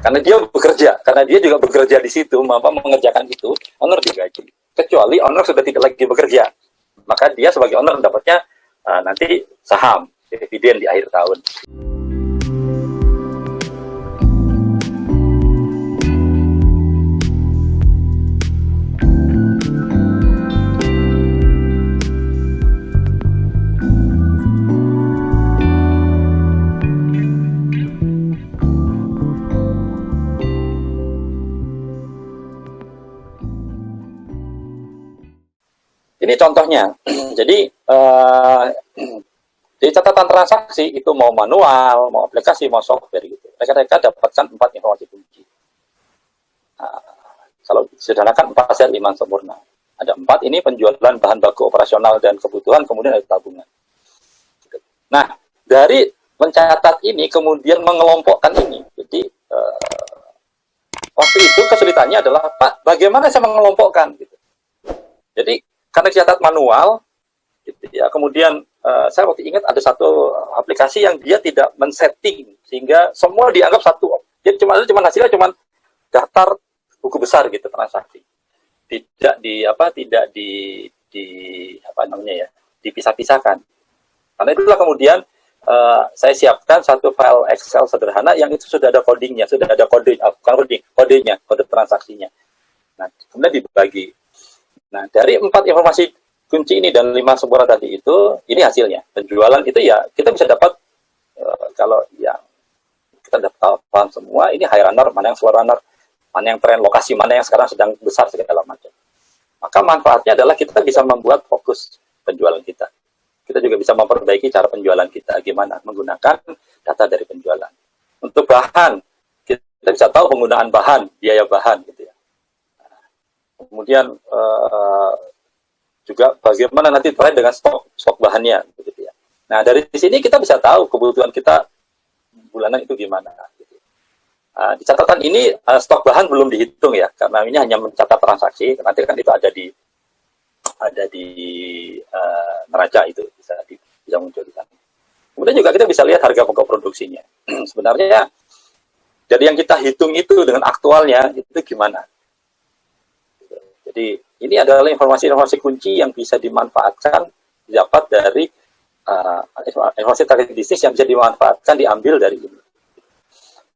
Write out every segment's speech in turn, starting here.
Karena dia bekerja, karena dia juga bekerja di situ, mengerjakan itu, owner digaji. Kecuali owner sudah tidak lagi bekerja, maka dia sebagai owner dapatnya nanti saham, dividen di akhir tahun. Ini contohnya. Jadi di catatan transaksi itu mau manual, mau aplikasi, mau software gitu. Mereka dapatkan 4 informasi kunci. Kalau disederhanakan 4 sel iman sempurna. Ada 4 ini penjualan bahan baku operasional dan kebutuhan, kemudian ada tabungan. Nah, dari mencatat ini kemudian mengelompokkan ini. Jadi waktu itu kesulitannya adalah, Pak, bagaimana saya mengelompokkan? Gitu. Jadi karena dicatat manual, gitu ya. Kemudian saya waktu ingat ada satu aplikasi yang dia tidak men-setting sehingga semua dianggap satu. Jadi cuma hasilnya cuma daftar buku besar gitu transaksi. Tidak dipisah-pisahkan. Karena itulah kemudian saya siapkan satu file Excel sederhana yang itu sudah ada codingnya, sudah ada kodenya, kode transaksinya. Nah, kemudian dibagi. Nah, dari 4 informasi kunci ini dan 5 sempurna tadi itu, ini hasilnya. Penjualan itu ya, kita bisa dapat, kalau yang kita dapat paham semua, ini high runner, mana yang slow runner, mana yang tren, lokasi mana yang sekarang sedang besar, segala macam. Maka manfaatnya adalah kita bisa membuat fokus penjualan kita. Kita juga bisa memperbaiki cara penjualan kita, gimana menggunakan data dari penjualan. Untuk bahan, kita bisa tahu penggunaan bahan, biaya bahan, gitu ya. Kemudian juga bagaimana nanti terkait dengan stok bahannya, gitu ya. Nah, dari sini kita bisa tahu kebutuhan kita bulanan itu gimana. Gitu. Di catatan ini stok bahan belum dihitung ya, karena ini hanya mencatat transaksi. Nanti kan itu ada di neraca itu bisa muncul di sana. Kemudian juga kita bisa lihat harga pokok produksinya. Sebenarnya dari yang kita hitung itu dengan aktualnya itu gimana. Jadi ini adalah informasi-informasi kunci yang bisa dimanfaatkan, didapat dari informasi target bisnis yang bisa dimanfaatkan, diambil dari ini.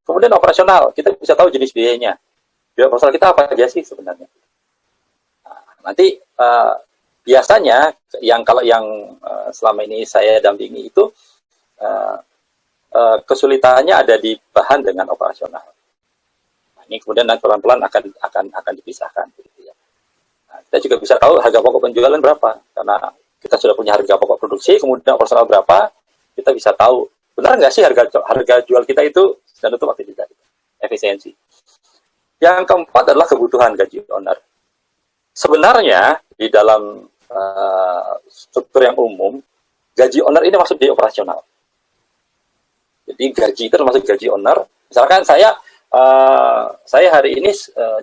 Kemudian operasional, kita bisa tahu jenis biayanya. Biaya operasional kita apa aja sih sebenarnya. Nanti biasanya kalau yang selama ini saya dampingi itu kesulitannya ada di bahan dengan operasional. Ini kemudian pelan-pelan akan dipisahkan. Kita juga bisa tahu harga pokok penjualan berapa, karena kita sudah punya harga pokok produksi, kemudian operasional berapa, kita bisa tahu benar nggak sih harga jual kita itu sedang tutup atau tidak, efisiensi. Yang keempat adalah kebutuhan gaji owner. Sebenarnya di dalam struktur yang umum, gaji owner ini masuk di operasional. Jadi gaji itu termasuk gaji owner. Misalkan saya hari ini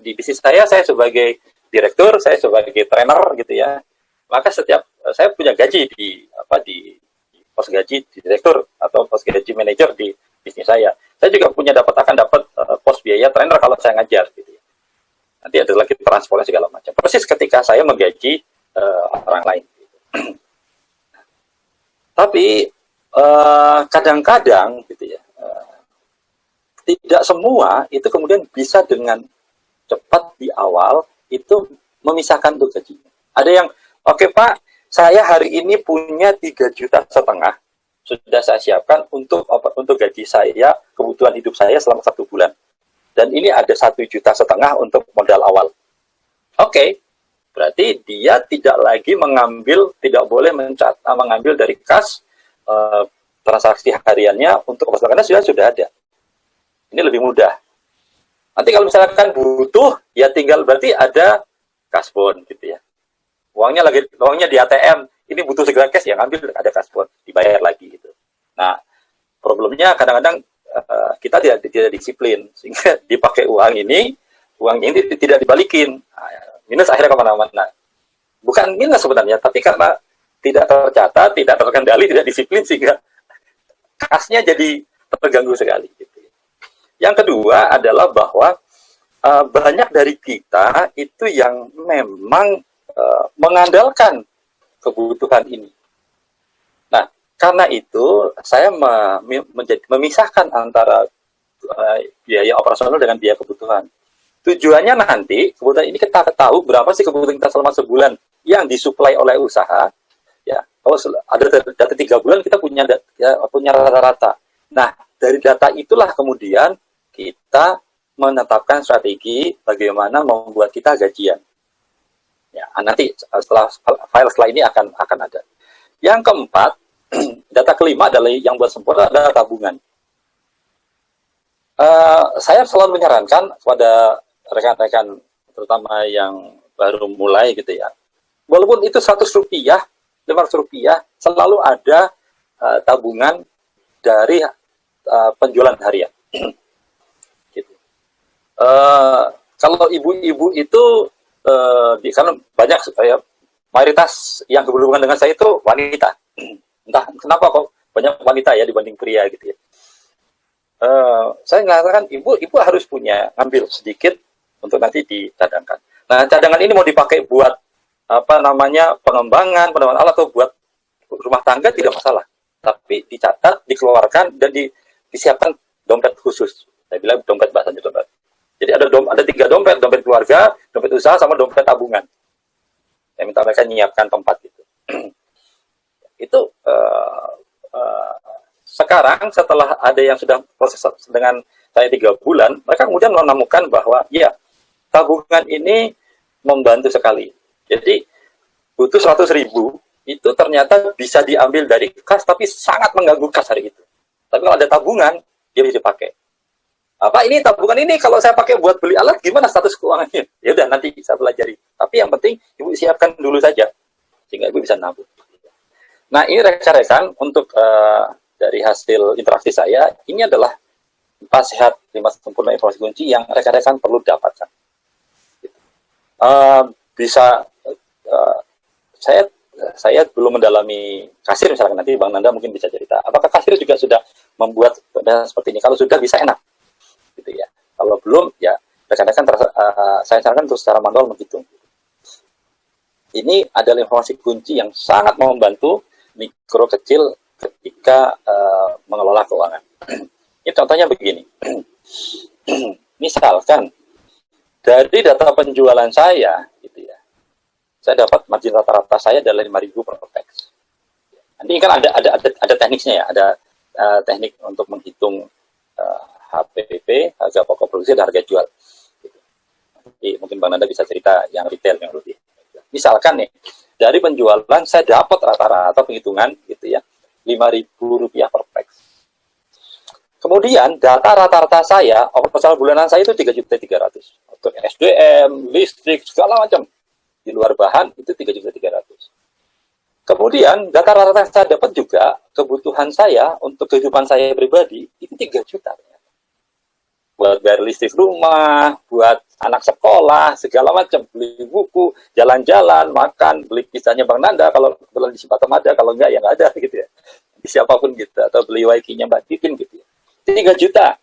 di bisnis saya sebagai direktur, saya sebagai trainer gitu ya. Maka setiap saya punya gaji di pos gaji di direktur atau pos gaji manajer di bisnis saya. Saya juga akan dapat pos biaya trainer kalau saya ngajar gitu ya. Nanti ada lagi transportasi segala macam. Persis ketika saya menggaji orang lain. Gitu. Tapi kadang-kadang gitu ya, tidak semua itu kemudian bisa dengan cepat di awal itu memisahkan untuk gajinya. Ada yang, oke Pak, saya hari ini punya 3,5 juta, sudah saya siapkan untuk gaji saya, kebutuhan hidup saya selama 1 bulan. Dan ini ada 1,5 juta untuk modal awal. Oke, berarti dia tidak lagi tidak boleh mengambil dari kas transaksi hariannya untuk karena sudah ada. Ini lebih mudah. Nanti kalau misalkan butuh, ya tinggal berarti ada kasbon gitu ya. Uangnya di ATM, ini butuh segera cash, ya ngambil ada kasbon, dibayar lagi gitu. Nah, problemnya kadang-kadang kita tidak disiplin, sehingga dipakai uang ini tidak dibalikin. Minus akhirnya kemana-mana. Bukan minus sebenarnya, tapi karena tidak tercatat, tidak terkendali, tidak disiplin, sehingga kasnya jadi terganggu sekali. Gitu. Yang kedua adalah bahwa banyak dari kita itu yang memang mengandalkan kebutuhan ini. Nah, karena itu saya memisahkan antara biaya operasional dengan biaya kebutuhan. Tujuannya nanti kebutuhan ini kita tahu berapa sih kebutuhan kita selama sebulan yang disuplai oleh usaha. Ya, kalau ada data 3 bulan kita punya rata-rata. Nah, dari data itulah kemudian kita menetapkan strategi bagaimana membuat kita gajian. Ya, nanti setelah ini akan ada. Yang keempat, data kelima adalah yang buat sempurna adalah tabungan. Saya selalu menyarankan kepada rekan-rekan terutama yang baru mulai gitu ya, walaupun itu 100 rupiah, 500 rupiah, selalu ada tabungan dari penjualan harian. Gitu. Kalau ibu-ibu itu karena banyak mayoritas yang berhubungan dengan saya itu wanita. Entah kenapa kok banyak wanita ya dibanding pria gitu ya. Saya mengatakan ibu harus punya, ambil sedikit untuk nanti dicadangkan. Nah, cadangan ini mau dipakai buat pengembangan alat atau buat rumah tangga tidak masalah. Tapi dicatat, dikeluarkan dan disiapkan dompet khusus. Saya bilang dompet, bahasanya dompet. Jadi ada 3 dompet keluarga, dompet usaha sama dompet tabungan. Saya minta mereka menyiapkan tempat gitu. Itu sekarang setelah ada yang sudah proses dengan saya 3 bulan, mereka kemudian menemukan bahwa ya tabungan ini membantu sekali. Jadi butuh 100.000 itu ternyata bisa diambil dari kas, tapi sangat mengganggu kas hari itu. Tapi kalau ada tabungan, dia bisa dipakai. Ini tabungan ini kalau saya pakai buat beli alat, gimana status keuangannya? Ya udah nanti saya pelajari. Tapi yang penting ibu siapkan dulu saja, sehingga ibu bisa nabung. Nah, ini rekan-rekan untuk dari hasil interaksi saya, ini adalah 4 sehat 5 sempurna informasi kunci yang rekan-rekan perlu dapatkan. Saya belum mendalami kasir, misalkan nanti Bang Nanda mungkin bisa cerita. Apakah kasir juga sudah membuat seperti ini? Kalau sudah bisa enak, gitu ya. Kalau belum, ya rekan-rekan saya sarankan untuk secara manual menghitung. Ini adalah informasi kunci yang sangat membantu mikro kecil ketika mengelola keuangan. Ini contohnya begini. Misalkan dari data penjualan saya, gitu ya, saya dapat margin rata-rata saya adalah 5.000 per teks. Nanti kan ada tekniknya ya, ada teknik untuk menghitung HPP, harga pokok produksi dan harga jual. Gitu. Jadi mungkin Bang Nanda bisa cerita yang retail yang lebih. Misalkan nih, dari penjualan saya dapat rata-rata penghitungan gitu ya, 5.000 rupiah per teks. Kemudian data rata-rata saya, operasional bulanan saya itu 3.300.000. Untuk SDM, listrik, segala macam. Di luar bahan itu 3.300.000. Kemudian data rata-rata saya dapat juga kebutuhan saya untuk kehidupan saya pribadi itu 3 juta. Buat bayar listrik rumah, buat anak sekolah, segala macam, beli buku, jalan-jalan, makan, beli pizzanya Bang Nanda, kalau kebetulan di Cipatem ada, kalau enggak ya enggak ada gitu ya. Di siapapun gitu, atau beli waikinya Mbak Titin gitu ya. 3 juta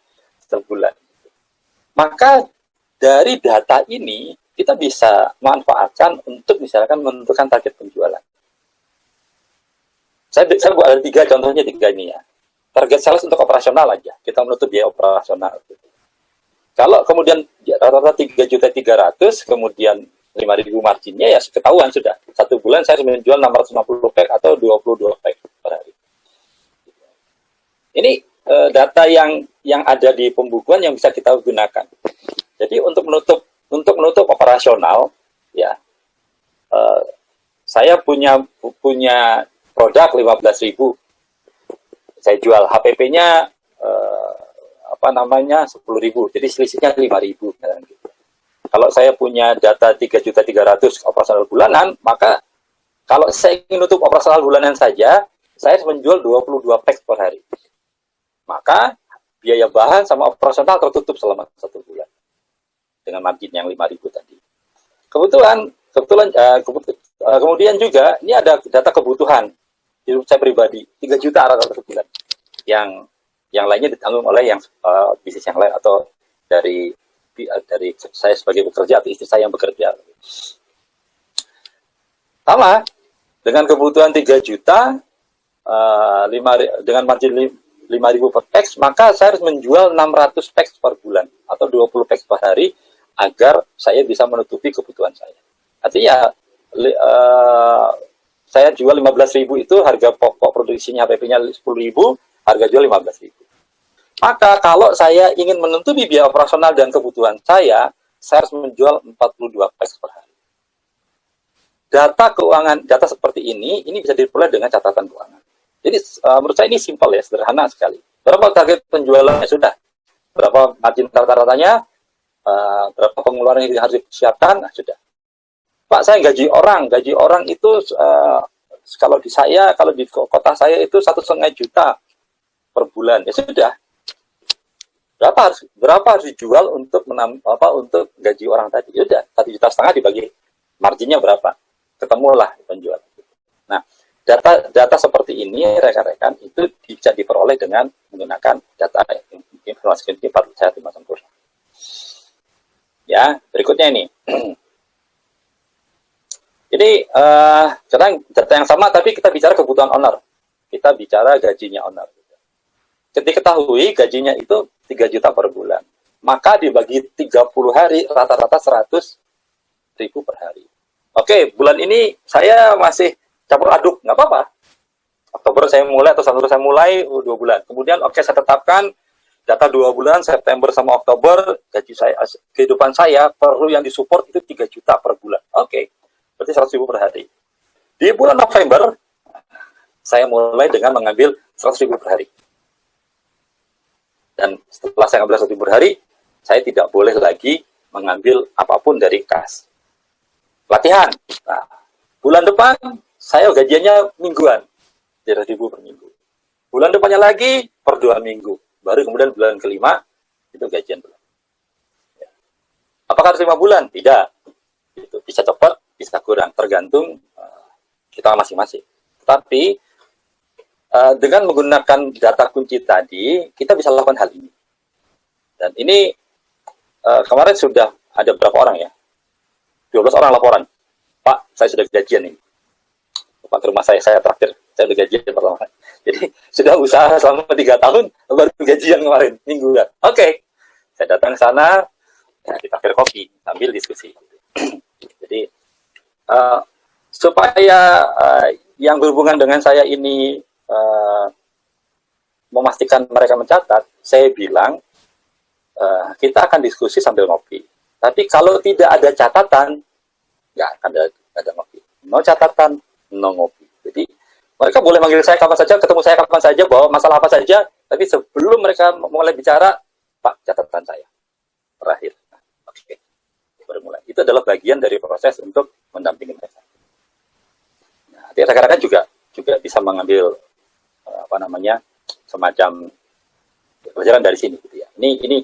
sebulan. Maka dari data ini kita bisa manfaatkan untuk misalkan menentukan target penjualan. Saya buat ada 3 contohnya 3 ini ya. Target sales untuk operasional aja, kita menutup biaya operasional. Kalau kemudian rata-rata 3.300.000, kemudian 5.000 marginnya ya ketahuan sudah. 1 bulan saya menjual 650 pack atau 22 pack per hari. Ini data yang ada di pembukuan yang bisa kita gunakan. Jadi untuk menutup operasional, ya saya punya produk 15.000, saya jual HPP-nya 10.000, jadi selisihnya 5.000. Kalau saya punya data 3.300.000 operasional bulanan, maka kalau saya ingin menutup operasional bulanan saja, saya menjual 22 pack per hari. Maka biaya bahan sama operasional tertutup selama 1 bulan dengan margin yang 5.000 tadi. Kemudian juga ini ada data kebutuhan hidup saya pribadi 3 juta rata-rata sebulan yang Yang lainnya ditanggung oleh yang bisnis yang lain atau dari saya sebagai bekerja atau istri saya yang bekerja. Sama dengan kebutuhan 3 juta dengan margin 5.000 per packs, maka saya harus menjual 600 packs per bulan atau 20 packs per hari agar saya bisa menutupi kebutuhan saya. Artinya saya jual 15.000 itu harga pokok produksinya PP-nya 10.000, harga jual 15.000. Maka kalau saya ingin menutupi biaya operasional dan kebutuhan saya harus menjual 42 packs per hari. Data keuangan, data seperti ini bisa diperoleh dengan catatan keuangan. Jadi menurut saya ini simpel ya, sederhana sekali. Berapa target penjualannya sudah, berapa margin rata-ratanya, berapa pengeluaran yang harus disiapkan, sudah. Pak, saya gaji orang itu kalau di kota saya itu 1,5 juta per bulan, ya sudah. Berapa harus dijual untuk untuk gaji orang tadi? Ya udah, 1,5 juta dibagi marginnya berapa? Ketemulah penjual. Nah, data seperti ini rekan-rekan itu bisa diperoleh dengan menggunakan data informasi ini Pak saya Timah Sempurna. Ya, berikutnya ini. Jadi sekarang data yang sama tapi kita bicara kebutuhan owner. Kita bicara gajinya owner. Ketika ketahui gajinya itu 3 juta per bulan, maka dibagi 30 hari rata-rata 100.000 per hari. Oke, bulan ini saya masih campur aduk, nggak apa-apa. Oktober saya mulai atau September saya mulai 2 bulan. Kemudian saya tetapkan data 2 bulan, September sama Oktober, gaji saya, kehidupan saya perlu yang disupport itu 3 juta per bulan. Oke, berarti 100.000 per hari. Di bulan November, saya mulai dengan mengambil 100.000 per hari. Dan setelah saya ambil 100.000 per hari, saya tidak boleh lagi mengambil apapun dari kas. Latihan. Nah, bulan depan, saya gajiannya mingguan. 3.000 per minggu. Bulan depannya lagi, per 2 minggu. Baru kemudian bulan kelima, itu gajian bulan. Ya. Apakah harus 5 bulan? Tidak. Itu bisa cepat, bisa kurang. Tergantung kita masing-masing. Tapi, dengan menggunakan data kunci tadi, kita bisa lakukan hal ini. Dan ini kemarin sudah ada berapa orang ya? 12 orang laporan. Pak, saya sudah gajian nih. Pak, ke rumah saya traktir. Saya udah gajian pertama. Jadi, sudah usaha selama 3 tahun, baru gajian kemarin, mingguan. Oke. Saya datang ke sana, ya, ditraktir kopi, sambil diskusi. Jadi, supaya yang berhubungan dengan saya ini memastikan mereka mencatat, saya bilang kita akan diskusi sambil ngopi. Tapi kalau tidak ada catatan, nggak akan ada ngopi. No catatan, no ngopi. Jadi mereka boleh manggil saya kapan saja, ketemu saya kapan saja, bawa masalah apa saja. Tapi sebelum mereka mulai bicara, Pak, catatan saya terakhir. Nah, oke, baru mulai. Itu adalah bagian dari proses untuk mendampingi mereka. Nah, rekan-rekan juga bisa mengambil semacam pelajaran dari sini gitu ya. Ini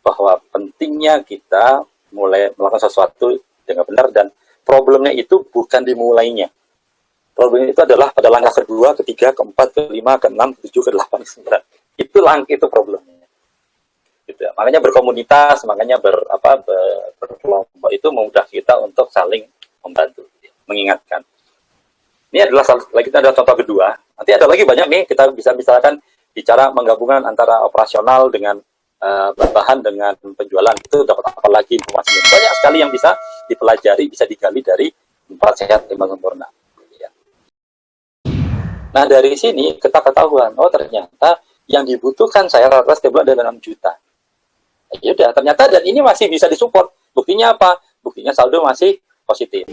bahwa pentingnya kita mulai melakukan sesuatu dengan benar, dan problemnya itu bukan dimulainya. Problemnya itu adalah pada langkah kedua, ketiga, keempat, kelima, keenam, ketujuh, ke-8, ke-9. Itu problemnya. Gitu ya. Makanya berkomunitas, makanya berkelompok itu memudah kita untuk saling membantu, gitu ya. Mengingatkan. Ini adalah contoh kedua. Nanti ada lagi banyak nih, kita bisa misalkan bicara menggabungkan antara operasional dengan bahan dengan penjualan. Itu dapat apa lagi informasinya. Banyak sekali yang bisa dipelajari, bisa digali dari 4 sehat 5 sempurna. Ya. Nah, dari sini kita ketahuan, ternyata yang dibutuhkan saya rata-rata setiap bulan adalah 6 juta. Ya udah, ternyata dan ini masih bisa disupport. Buktinya apa? Buktinya saldo masih positif.